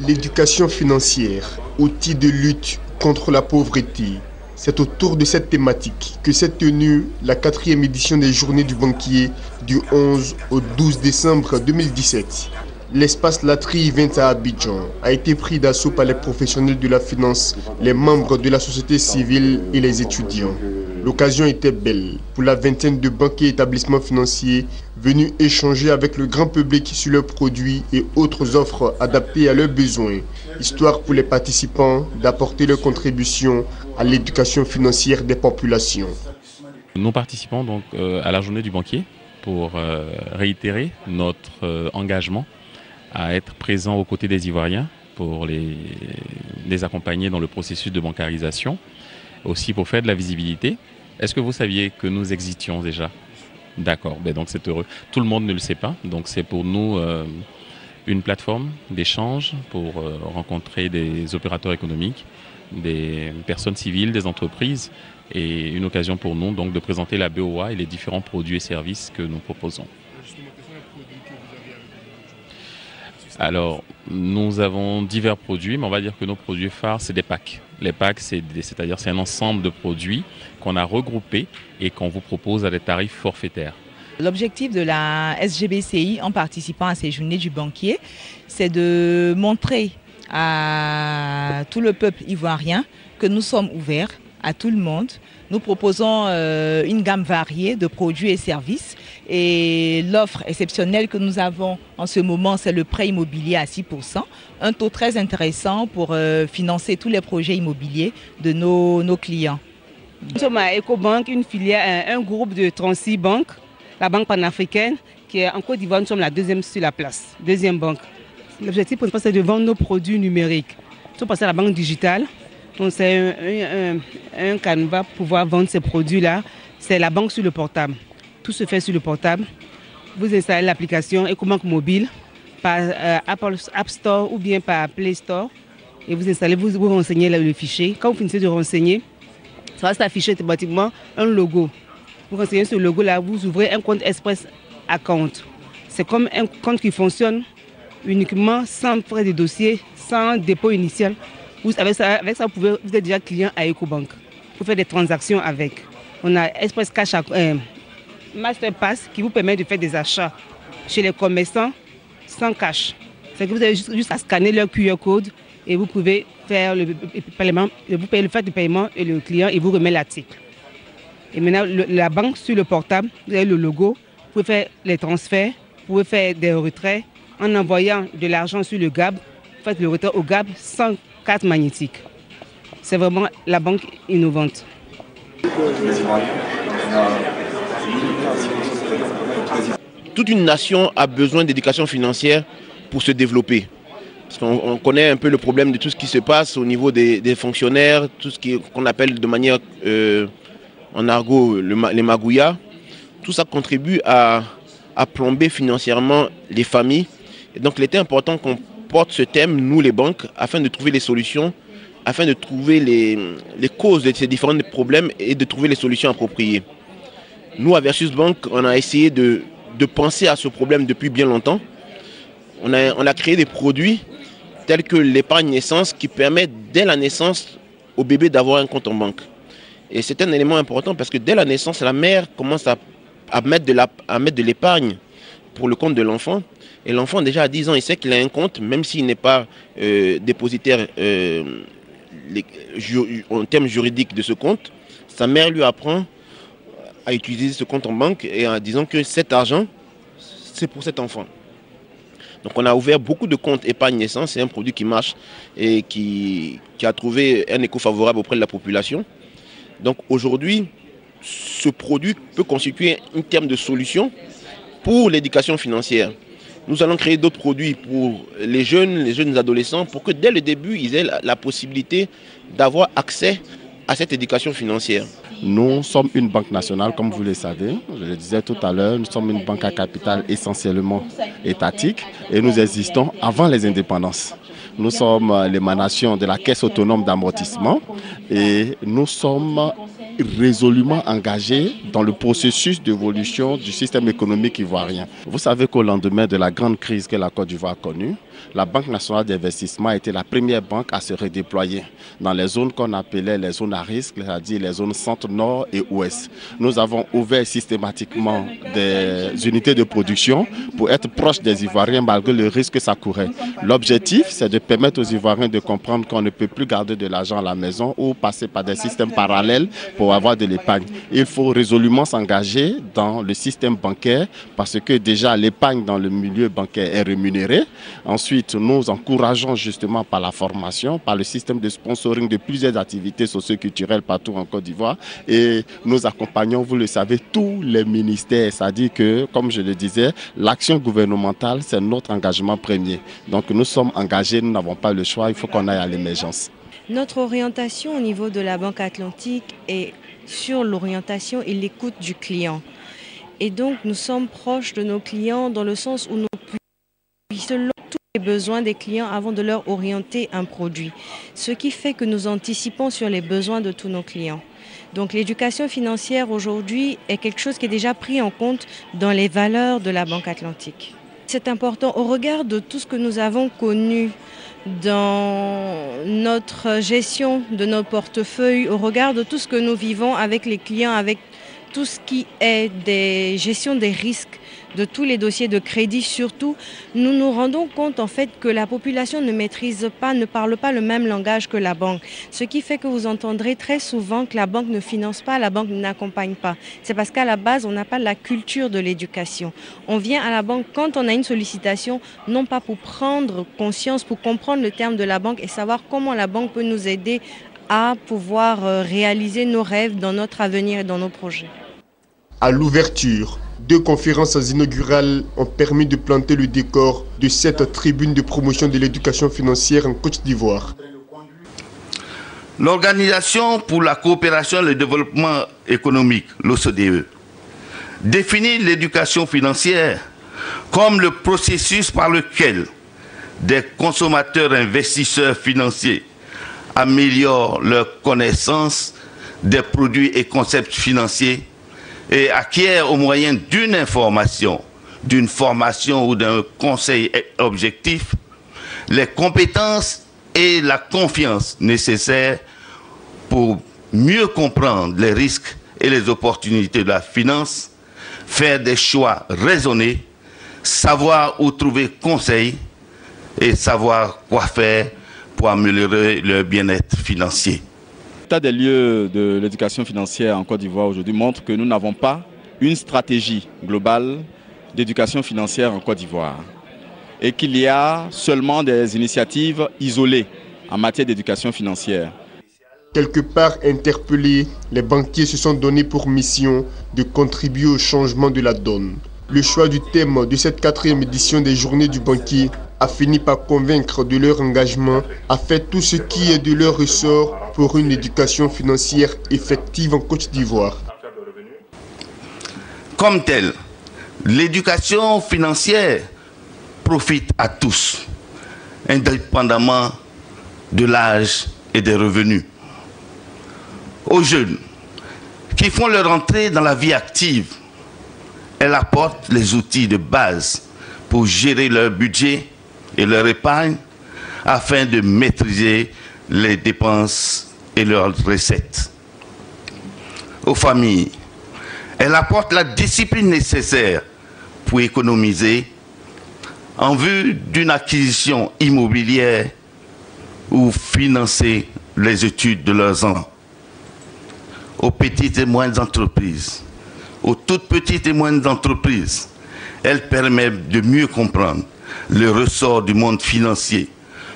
L'éducation financière, outil de lutte contre la pauvreté. C'est autour de cette thématique que s'est tenue la 4e édition des Journées du banquier du 11 au 12 décembre 2017. L'espace Latry Event à Abidjan a été pris d'assaut par les professionnels de la finance, les membres de la société civile et les étudiants. L'occasion était belle pour la vingtaine de banquiers et établissements financiers venus échanger avec le grand public sur leurs produits et autres offres adaptées à leurs besoins, histoire pour les participants d'apporter leur contribution à l'éducation financière des populations. Nous participons donc à la journée du banquier pour réitérer notre engagement à être présent aux côtés des Ivoiriens pour les accompagner dans le processus de bancarisation, aussi pour faire de la visibilité. Est-ce que vous saviez que nous existions déjà? D'accord, donc c'est heureux. Tout le monde ne le sait pas, donc c'est pour nous une plateforme d'échange pour rencontrer des opérateurs économiques, des personnes civiles, des entreprises, et une occasion pour nous donc de présenter la BOA et les différents produits et services que nous proposons. Alors, nous avons divers produits, mais on va dire que nos produits phares, c'est des packs. Les packs, c'est-à-dire c'est un ensemble de produits qu'on a regroupés et qu'on vous propose à des tarifs forfaitaires. L'objectif de la SGBCI en participant à ces journées du banquier, c'est de montrer à tout le peuple ivoirien que nous sommes ouverts à tout le monde. Nous proposons une gamme variée de produits et services. Et l'offre exceptionnelle que nous avons en ce moment, c'est le prêt immobilier à 6%. Un taux très intéressant pour financer tous les projets immobiliers de nos clients. Nous sommes à Ecobank, une filiale, un groupe de 36 banques, la banque panafricaine, qui est en Côte d'Ivoire, nous sommes la deuxième sur la place, deuxième banque. L'objectif principal, c'est de vendre nos produits numériques. Nous sommes passés à la banque digitale. Donc c'est un canevas pour pouvoir vendre ces produits-là. C'est la banque sur le portable. Tout se fait sur le portable. Vous installez l'application Ecobank Mobile par Apple App Store ou bien par Play Store. Et vous installez, vous renseignez le fichier. Quand vous finissez de renseigner, ça va s'afficher automatiquement un logo. Vous renseignez ce logo-là, vous ouvrez un compte Express Account. C'est comme un compte qui fonctionne uniquement sans frais de dossier, sans dépôt initial. Avec ça, vous êtes déjà client à Ecobank. Vous faites des transactions avec. On a Express Cash, Masterpass qui vous permet de faire des achats chez les commerçants sans cash. C'est que vous avez juste à scanner leur QR code et vous pouvez faire le paiement, vous payez le fait de paiement et le client il vous remet l'article. Et maintenant, la banque sur le portable, vous avez le logo, vous pouvez faire les transferts, vous pouvez faire des retraits en envoyant de l'argent sur le GAB, vous faites le retrait au GAB sans carte magnétique. C'est vraiment la banque innovante. Toute une nation a besoin d'éducation financière pour se développer. Parce qu'on connaît un peu le problème de tout ce qui se passe au niveau des fonctionnaires, tout ce qu'on appelle de manière en argot les magouillas. Tout ça contribue à plomber financièrement les familles. Et donc il était important qu'on porte ce thème, nous les banques, afin de trouver les solutions, afin de trouver les causes de ces différents problèmes et de trouver les solutions appropriées. Nous, à Versus Bank, on a essayé de penser à ce problème depuis bien longtemps. On a créé des produits tels que l'épargne naissance qui permet dès la naissance au bébé d'avoir un compte en banque. Et c'est un élément important parce que dès la naissance, la mère commence à mettre de l'épargne pour le compte de l'enfant. Et l'enfant, déjà à 10 ans, il sait qu'il a un compte, même s'il n'est pas dépositaire en termes juridiques de ce compte. Sa mère lui apprend à utiliser ce compte en banque et en disant que cet argent, c'est pour cet enfant. Donc on a ouvert beaucoup de comptes épargne naissance, c'est un produit qui marche et qui a trouvé un écho favorable auprès de la population. Donc aujourd'hui, ce produit peut constituer un terme de solution pour l'éducation financière. Nous allons créer d'autres produits pour les jeunes adolescents, pour que dès le début, ils aient la possibilité d'avoir accès à cette éducation financière. Nous sommes une banque nationale, comme vous le savez. Je le disais tout à l'heure, nous sommes une banque à capital essentiellement étatique et nous existons avant les indépendances. Nous sommes l'émanation de la Caisse autonome d'amortissement et nous sommes résolument engagé dans le processus d'évolution du système économique ivoirien. Vous savez qu'au lendemain de la grande crise que la Côte d'Ivoire a connue, la Banque nationale d'investissement a été la première banque à se redéployer dans les zones qu'on appelait les zones à risque, c'est-à-dire les zones centre, nord et ouest. Nous avons ouvert systématiquement des unités de production pour être proches des Ivoiriens malgré le risque que ça courait. L'objectif, c'est de permettre aux Ivoiriens de comprendre qu'on ne peut plus garder de l'argent à la maison ou passer par des systèmes parallèles pour avoir de l'épargne. Il faut résolument s'engager dans le système bancaire parce que déjà l'épargne dans le milieu bancaire est rémunérée. Ensuite, nous encourageons justement par la formation, par le système de sponsoring de plusieurs activités socio-culturelles partout en Côte d'Ivoire et nous accompagnons, vous le savez, tous les ministères. C'est-à-dire que, comme je le disais, l'action gouvernementale, c'est notre engagement premier. Donc nous sommes engagés, nous n'avons pas le choix, il faut qu'on aille à l'émergence. Notre orientation au niveau de la Banque Atlantique est sur l'orientation et l'écoute du client. Et donc nous sommes proches de nos clients dans le sens où nous selon tous les besoins des clients avant de leur orienter un produit. Ce qui fait que nous anticipons sur les besoins de tous nos clients. Donc l'éducation financière aujourd'hui est quelque chose qui est déjà pris en compte dans les valeurs de la Banque Atlantique. C'est important au regard de tout ce que nous avons connu dans notre gestion de nos portefeuilles, au regard de tout ce que nous vivons avec les clients, avec tout ce qui est des gestions des risques, de tous les dossiers de crédit surtout, nous nous rendons compte en fait que la population ne maîtrise pas, ne parle pas le même langage que la banque. Ce qui fait que vous entendrez très souvent que la banque ne finance pas, la banque n'accompagne pas. C'est parce qu'à la base, on n'a pas la culture de l'éducation. On vient à la banque quand on a une sollicitation, non pas pour prendre conscience, pour comprendre le terme de la banque et savoir comment la banque peut nous aider à pouvoir réaliser nos rêves dans notre avenir et dans nos projets. À l'ouverture, 2 conférences inaugurales ont permis de planter le décor de cette tribune de promotion de l'éducation financière en Côte d'Ivoire. L'Organisation pour la coopération et le développement économique, l'OCDE, définit l'éducation financière comme le processus par lequel des consommateurs investisseurs financiers améliorent leur connaissance des produits et concepts financiers et acquièrent au moyen d'une information, d'une formation ou d'un conseil objectif les compétences et la confiance nécessaires pour mieux comprendre les risques et les opportunités de la finance, faire des choix raisonnés, savoir où trouver conseil et savoir quoi faire pour améliorer leur bien-être financier. L'état des lieux de l'éducation financière en Côte d'Ivoire aujourd'hui montre que nous n'avons pas une stratégie globale d'éducation financière en Côte d'Ivoire et qu'il y a seulement des initiatives isolées en matière d'éducation financière. Quelque part interpellés, les banquiers se sont donnés pour mission de contribuer au changement de la donne. Le choix du thème de cette 4e édition des Journées du banquier a fini par convaincre de leur engagement à faire tout ce qui est de leur ressort pour une éducation financière effective en Côte d'Ivoire. Comme telle, l'éducation financière profite à tous, indépendamment de l'âge et des revenus. Aux jeunes qui font leur entrée dans la vie active, elle apporte les outils de base pour gérer leur budget et leur épargne afin de maîtriser les dépenses et leurs recettes. Aux familles, elle apporte la discipline nécessaire pour économiser en vue d'une acquisition immobilière ou financer les études de leurs enfants. Aux petites et moyennes entreprises, aux toutes petites et moyennes entreprises, elle permet de mieux comprendre le ressort du monde financier,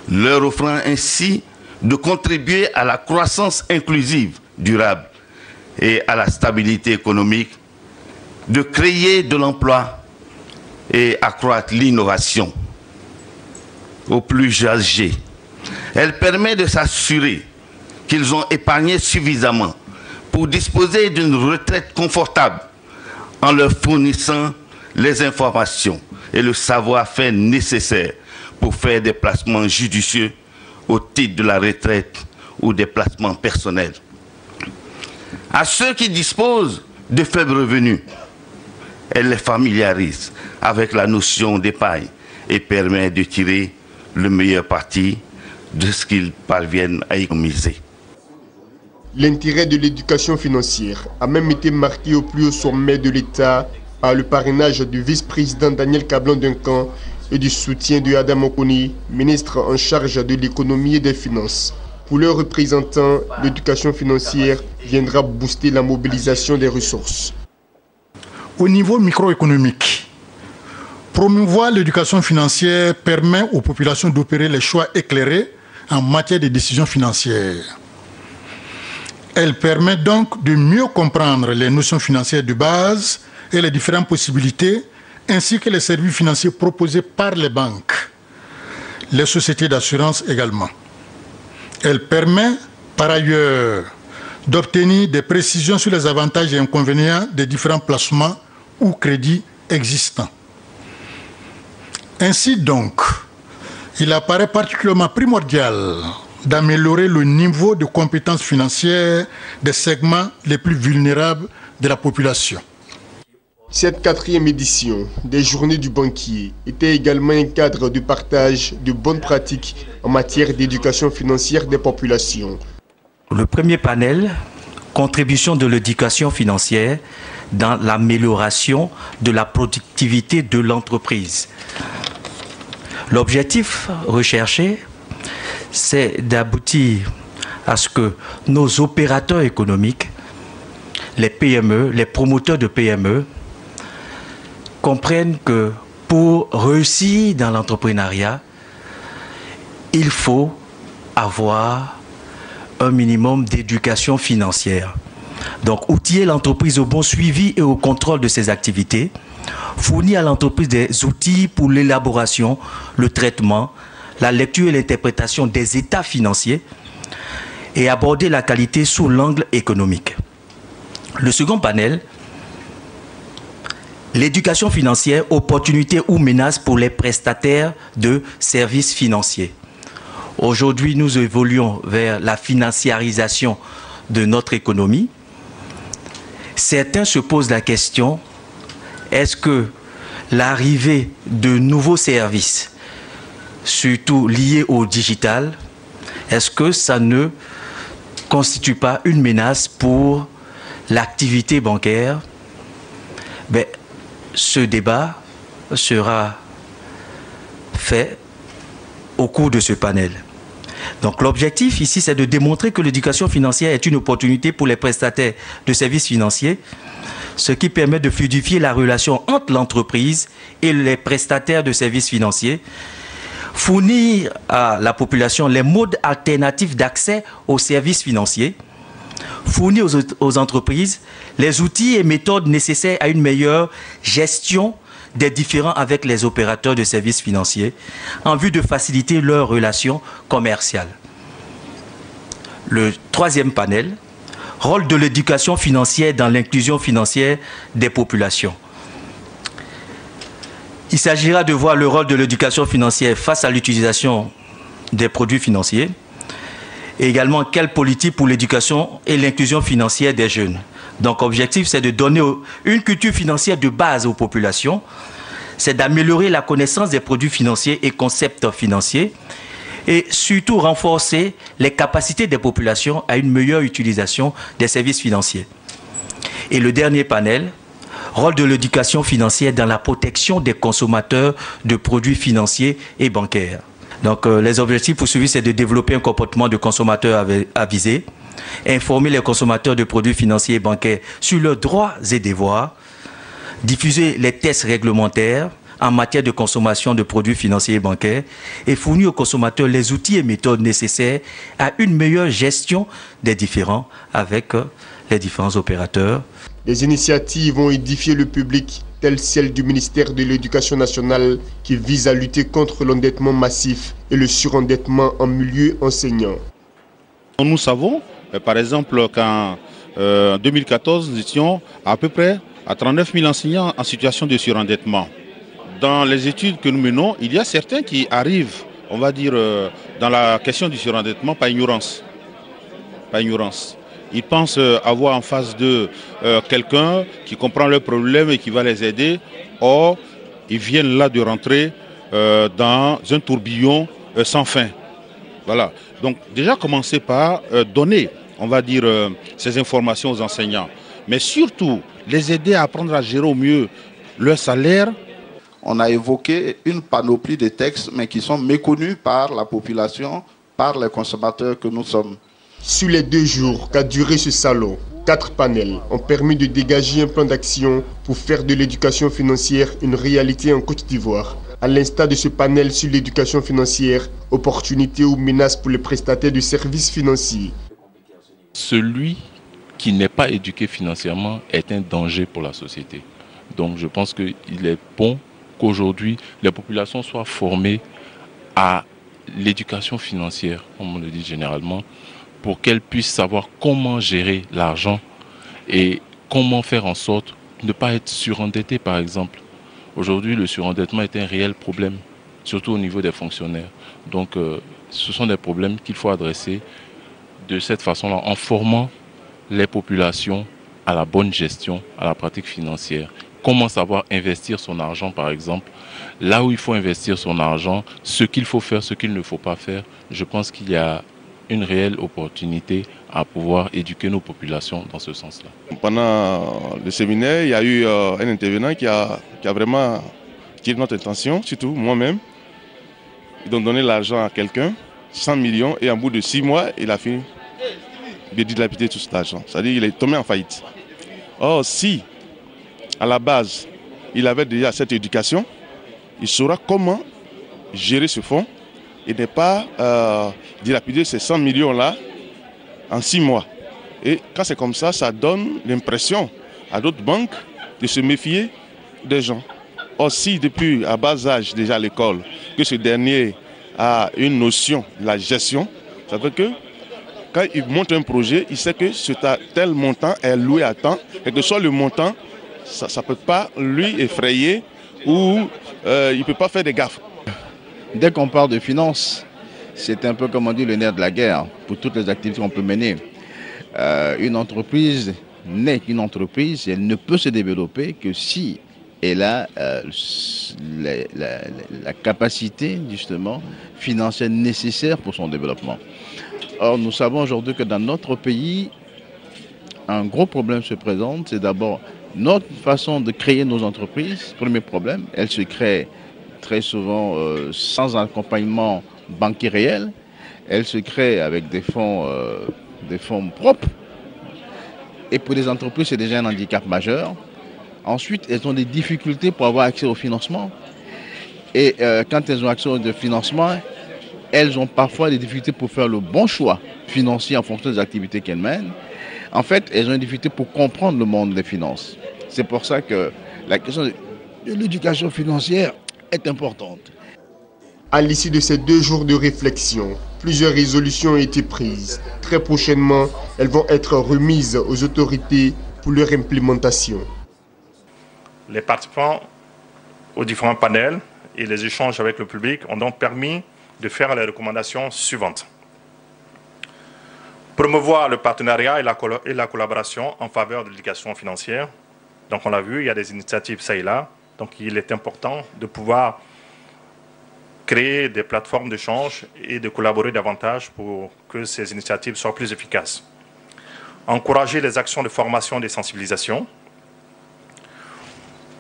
leur offrant ainsi de contribuer à la croissance inclusive, durable et à la stabilité économique, de créer de l'emploi et accroître l'innovation. Aux plus âgés, elle permet de s'assurer qu'ils ont épargné suffisamment pour disposer d'une retraite confortable en leur fournissant les informations et le savoir-faire nécessaires pour faire des placements judicieux au titre de la retraite ou des placements personnels. à ceux qui disposent de faibles revenus. Elle les familiarise avec la notion d'épargne et permet de tirer le meilleur parti de ce qu'ils parviennent à économiser. L'intérêt de l'éducation financière a même été marqué au plus haut sommet de l'État par le parrainage du vice-président Daniel Kablan-Duncan et du soutien de Adam Okoni, ministre en charge de l'économie et des finances. Pour leurs représentants, l'éducation financière viendra booster la mobilisation des ressources. Au niveau microéconomique, promouvoir l'éducation financière permet aux populations d'opérer les choix éclairés en matière de décisions financières. Elle permet donc de mieux comprendre les notions financières de base et les différentes possibilités, ainsi que les services financiers proposés par les banques, les sociétés d'assurance également. Elle permet par ailleurs d'obtenir des précisions sur les avantages et inconvénients des différents placements ou crédits existants. Ainsi donc, il apparaît particulièrement primordial d'améliorer le niveau de compétences financières des segments les plus vulnérables de la population. Cette 4e édition des Journées du banquier était également un cadre de partage de bonnes pratiques en matière d'éducation financière des populations. Le premier panel, contribution de l'éducation financière dans l'amélioration de la productivité de l'entreprise. L'objectif recherché, c'est d'aboutir à ce que nos opérateurs économiques, les PME, les promoteurs de PME, comprennent que pour réussir dans l'entrepreneuriat, il faut avoir un minimum d'éducation financière. Donc, outiller l'entreprise au bon suivi et au contrôle de ses activités, fournir à l'entreprise des outils pour l'élaboration, le traitement, la lecture et l'interprétation des états financiers et aborder la qualité sous l'angle économique. Le second panel, l'éducation financière, opportunités ou menaces pour les prestataires de services financiers. Aujourd'hui, nous évoluons vers la financiarisation de notre économie. Certains se posent la question, est-ce que l'arrivée de nouveaux services, surtout liés au digital, est-ce que ça ne constitue pas une menace pour l'activité bancaire? Ce débat sera fait au cours de ce panel. Donc l'objectif ici, c'est de démontrer que l'éducation financière est une opportunité pour les prestataires de services financiers, ce qui permet de fluidifier la relation entre l'entreprise et les prestataires de services financiers, fournir à la population les modes alternatifs d'accès aux services financiers, fournir aux entreprises les outils et méthodes nécessaires à une meilleure gestion des différends avec les opérateurs de services financiers en vue de faciliter leurs relations commerciales. Le troisième panel, rôle de l'éducation financière dans l'inclusion financière des populations. Il s'agira de voir le rôle de l'éducation financière face à l'utilisation des produits financiers et également quelle politique pour l'éducation et l'inclusion financière des jeunes. Donc l'objectif, c'est de donner une culture financière de base aux populations, c'est d'améliorer la connaissance des produits financiers et concepts financiers et surtout renforcer les capacités des populations à une meilleure utilisation des services financiers. Et le dernier panel, rôle de l'éducation financière dans la protection des consommateurs de produits financiers et bancaires. Donc les objectifs poursuivis, c'est de développer un comportement de consommateur avisé, informer les consommateurs de produits financiers et bancaires sur leurs droits et devoirs, diffuser les tests réglementaires en matière de consommation de produits financiers et bancaires et fournir aux consommateurs les outils et méthodes nécessaires à une meilleure gestion des différends avec les différents opérateurs. Les initiatives vont édifier le public, telle celle du ministère de l'Éducation nationale qui vise à lutter contre l'endettement massif et le surendettement en milieu enseignant. Nous savons, par exemple, qu'en 2014, nous étions à peu près à 39 000 enseignants en situation de surendettement. Dans les études que nous menons, il y a certains qui arrivent, on va dire, dans la question du surendettement par ignorance. Par ignorance. Ils pensent avoir en face d'eux quelqu'un qui comprend leurs problèmes et qui va les aider. Or, ils viennent là de rentrer dans un tourbillon sans fin. Voilà. Donc déjà commencer par donner, on va dire, ces informations aux enseignants. Mais surtout, les aider à apprendre à gérer au mieux leur salaire. On a évoqué une panoplie de textes, mais qui sont méconnus par la population, par les consommateurs que nous sommes. Sur les 2 jours qu'a duré ce salon, 4 panels ont permis de dégager un plan d'action pour faire de l'éducation financière une réalité en Côte d'Ivoire. À l'instar de ce panel sur l'éducation financière, opportunités ou menaces pour les prestataires de services financiers. Celui qui n'est pas éduqué financièrement est un danger pour la société. Donc je pense qu'il est bon qu'aujourd'hui les populations soient formées à l'éducation financière, comme on le dit généralement, pour qu'elles puissent savoir comment gérer l'argent et comment faire en sorte de ne pas être surendetté par exemple. Aujourd'hui, le surendettement est un réel problème, surtout au niveau des fonctionnaires. Donc, ce sont des problèmes qu'il faut adresser de cette façon-là, en formant les populations à la bonne gestion, à la pratique financière. Comment savoir investir son argent, par exemple, là où il faut investir son argent, ce qu'il faut faire, ce qu'il ne faut pas faire. Je pense qu'il y a une réelle opportunité à pouvoir éduquer nos populations dans ce sens-là. Pendant le séminaire, il y a eu un intervenant qui a vraiment tiré notre attention, surtout moi-même. Ils ont donné l'argent à quelqu'un, 100 millions, et en bout de 6 mois, il a fini de dilapider tout cet argent. C'est-à-dire qu'il est tombé en faillite. Or, si, à la base, il avait déjà cette éducation, il saura comment gérer ce fonds et ne pas dilapider ces 100 millions-là en 6 mois. Et quand c'est comme ça, ça donne l'impression à d'autres banques de se méfier des gens. Or, si depuis à bas âge, déjà à l'école, que ce dernier a une notion de la gestion, ça veut que quand il monte un projet, il sait que tel montant est loué à temps, et que soit le montant, ça ne peut pas lui effrayer ou il ne peut pas faire des gaffes. Dès qu'on parle de finances, c'est un peu comme on dit le nerf de la guerre pour toutes les activités qu'on peut mener. Une entreprise n'est qu'une entreprise, elle ne peut se développer que si elle a la capacité justement financière nécessaire pour son développement. Or, nous savons aujourd'hui que dans notre pays, un gros problème se présente, c'est d'abord notre façon de créer nos entreprises. Premier problème, elles se créent très souvent sans accompagnement banquier réel. Elles se créent avec des fonds propres. Et pour les entreprises, c'est déjà un handicap majeur. Ensuite, elles ont des difficultés pour avoir accès au financement. Et quand elles ont accès au financement, elles ont parfois des difficultés pour faire le bon choix financier en fonction des activités qu'elles mènent. En fait, elles ont des difficultés pour comprendre le monde des finances. C'est pour ça que la question de l'éducation financière est importante. À l'issue de ces 2 jours de réflexion, plusieurs résolutions ont été prises. Très prochainement, elles vont être remises aux autorités pour leur implémentation. Les participants aux différents panels et les échanges avec le public ont donc permis de faire les recommandations suivantes. Promouvoir le partenariat et la collaboration en faveur de l'éducation financière. Donc on l'a vu, il y a des initiatives ça et là. Donc il est important de pouvoir créer des plateformes d'échange et de collaborer davantage pour que ces initiatives soient plus efficaces. Encourager les actions de formation et de sensibilisation.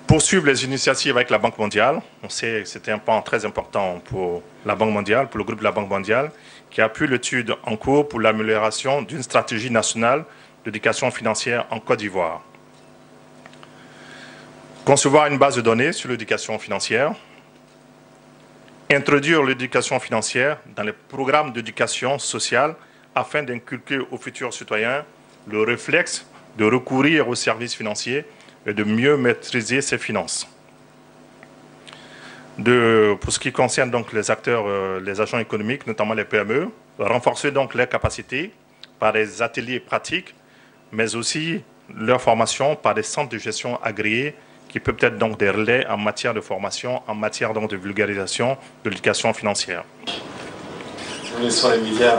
Poursuivre les initiatives avec la Banque mondiale. On sait que c'était un point très important pour la Banque mondiale, pour le groupe de la Banque mondiale, qui appuie l'étude en cours pour l'amélioration d'une stratégie nationale d'éducation financière en Côte d'Ivoire. Concevoir une base de données sur l'éducation financière. Introduire l'éducation financière dans les programmes d'éducation sociale afin d'inculquer aux futurs citoyens le réflexe de recourir aux services financiers et de mieux maîtriser ses finances. Pour ce qui concerne donc les acteurs, les agents économiques, notamment les PME, renforcer donc leurs capacités par des ateliers pratiques, mais aussi leur formation par des centres de gestion agréés qui peuvent être donc des relais en matière de formation, en matière donc de vulgarisation de l'éducation financière. Nous laissons les médias,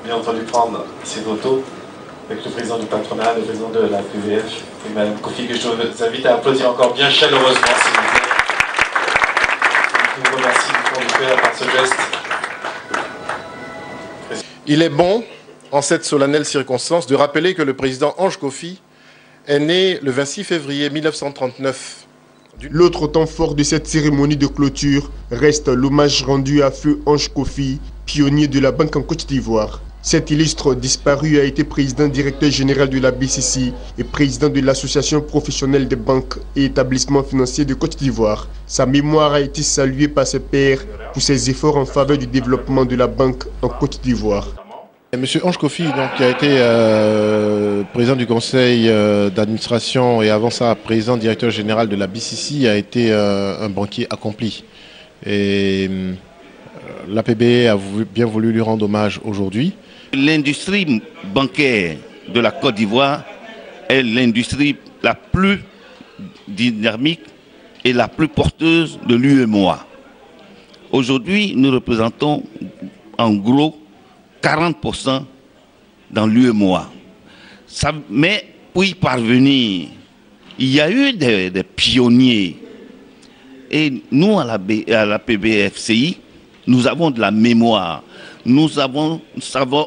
bien entendu, prendre ces photos avec le président du patronat, le président de la PBF et Mme Kofi, que je vous invite à applaudir encore bien chaleureusement, s'il vous plaît. Je vous remercie du fond du cœur par ce geste. Il est bon, en cette solennelle circonstance, de rappeler que le président Ange Kofi est né le 26 février 1939. L'autre temps fort de cette cérémonie de clôture reste l'hommage rendu à Feu Ange Kofi, pionnier de la banque en Côte d'Ivoire. Cet illustre disparu a été président directeur général de la BCC et président de l'Association professionnelle des banques et établissements financiers de Côte d'Ivoire. Sa mémoire a été saluée par ses pairs pour ses efforts en faveur du développement de la banque en Côte d'Ivoire. Monsieur Ange Kofi, donc, qui a été président du conseil d'administration et avant ça président directeur général de la BCC, a été un banquier accompli. Et l'APB a bien voulu lui rendre hommage aujourd'hui. L'industrie bancaire de la Côte d'Ivoire est l'industrie la plus dynamique et la plus porteuse de l'UEMOA. Aujourd'hui, nous représentons en gros 40% dans l'UEMOA. Mais pour y parvenir, il y a eu des pionniers. Et nous, à la PBFCI, nous avons de la mémoire. Nous savons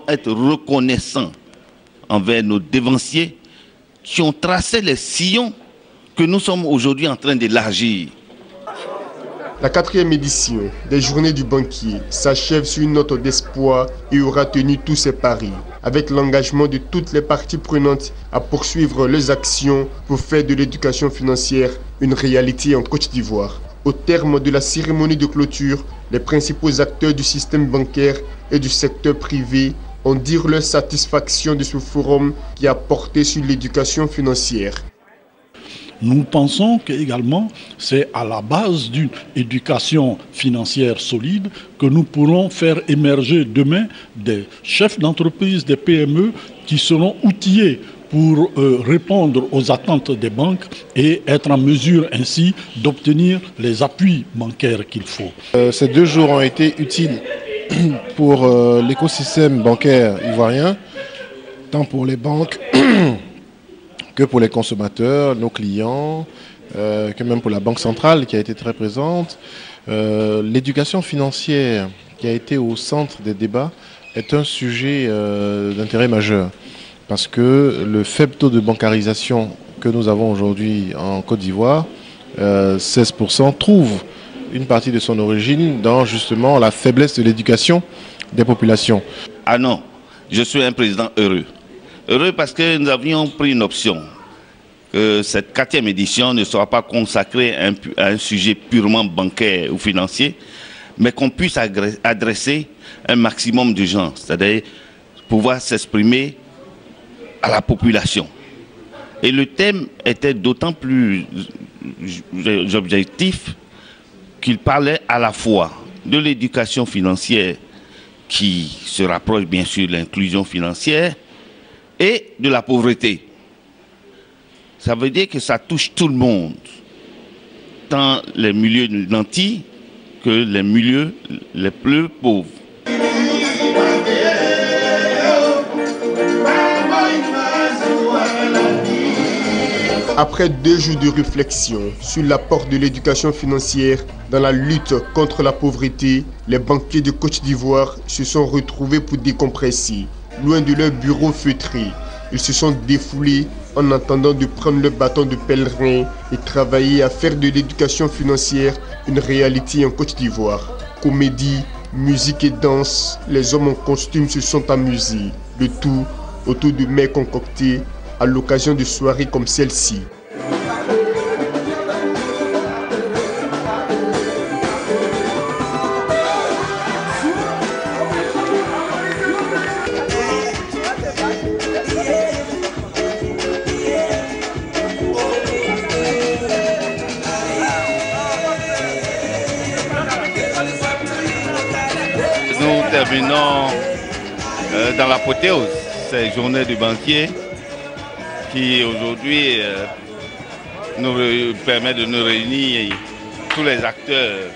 être reconnaissants envers nos dévanciers qui ont tracé les sillons que nous sommes aujourd'hui en train d'élargir. La 4e édition des Journées du banquier s'achève sur une note d'espoir et aura tenu tous ses paris, avec l'engagement de toutes les parties prenantes à poursuivre leurs actions pour faire de l'éducation financière une réalité en Côte d'Ivoire. Au terme de la cérémonie de clôture, les principaux acteurs du système bancaire et du secteur privé ont dit leur satisfaction de ce forum qui a porté sur l'éducation financière. Nous pensons qu'également, c'est à la base d'une éducation financière solide que nous pourrons faire émerger demain des chefs d'entreprise, des PME qui seront outillés pour répondre aux attentes des banques et être en mesure ainsi d'obtenir les appuis bancaires qu'il faut. Ces 2 jours ont été utiles pour l'écosystème bancaire ivoirien, tant pour les banques que pour les consommateurs, nos clients, que même pour la Banque centrale qui a été très présente. L'éducation financière qui a été au centre des débats est un sujet d'intérêt majeur parce que le faible taux de bancarisation que nous avons aujourd'hui en Côte d'Ivoire, 16%, trouve une partie de son origine dans justement la faiblesse de l'éducation des populations. Ah non, je suis un président heureux. Heureux parce que nous avions pris une option, que cette 4e édition ne soit pas consacrée à un sujet purement bancaire ou financier, mais qu'on puisse adresser un maximum de gens, c'est-à-dire pouvoir s'exprimer à la population. Et le thème était d'autant plus objectif qu'il parlait à la fois de l'éducation financière qui se rapproche bien sûr de l'inclusion financière et de la pauvreté. Ça veut dire que ça touche tout le monde, tant les milieux nantis que les milieux les plus pauvres. Après 2 jours de réflexion sur l'apport de l'éducation financière dans la lutte contre la pauvreté, les banquiers de Côte d'Ivoire se sont retrouvés pour décompresser. Loin de leur bureau feutré, ils se sont défoulés en attendant de prendre le bâton de pèlerin et travailler à faire de l'éducation financière une réalité en Côte d'Ivoire. Comédie, musique et danse, les hommes en costume se sont amusés. Le tout autour de mets concoctés à l'occasion de soirées comme celle-ci. Nous terminons dans l'apothéose ces journées du banquier qui aujourd'hui nous permet de nous réunir, tous les acteurs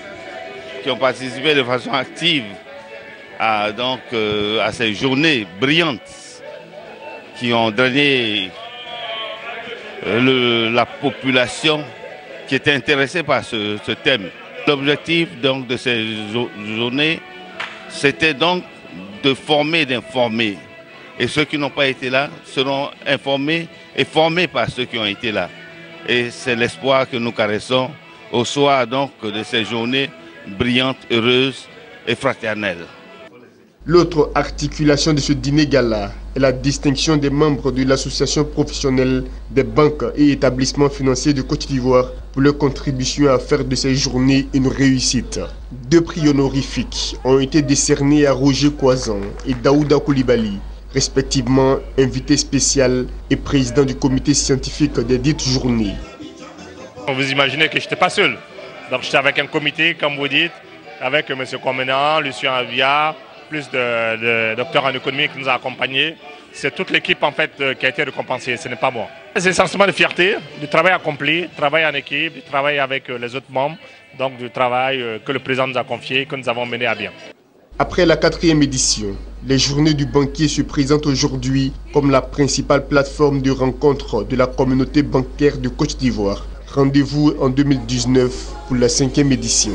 qui ont participé de façon active à ces journées brillantes qui ont drainé la population qui était intéressée par ce thème. L'objectif donc de ces journées, c'était donc de former, d'informer. Et ceux qui n'ont pas été là seront informés et formés par ceux qui ont été là. Et c'est l'espoir que nous caressons au soir donc de ces journées brillantes, heureuses et fraternelles. L'autre articulation de ce dîner gala est la distinction des membres de l'association professionnelle des banques et établissements financiers de Côte d'Ivoire pour leur contribution à faire de ces journées une réussite. 2 prix honorifiques ont été décernés à Roger Kouazan et Daouda Koulibaly, respectivement invité spécial et président du comité scientifique des dites journées. Vous imaginez que je n'étais pas seul. Donc j'étais avec un comité, comme vous dites, avec M. Comenant, Lucien Avia, plus de docteurs en économie qui nous a accompagnés. C'est toute l'équipe en fait qui a été récompensée, ce n'est pas moi. C'est un sentiment de fierté, du travail accompli, travail en équipe, du travail avec les autres membres, donc du travail que le président nous a confié, que nous avons mené à bien. Après la 4e édition, les journées du banquier se présentent aujourd'hui comme la principale plateforme de rencontre de la communauté bancaire de Côte d'Ivoire. Rendez-vous en 2019 pour la 5e édition.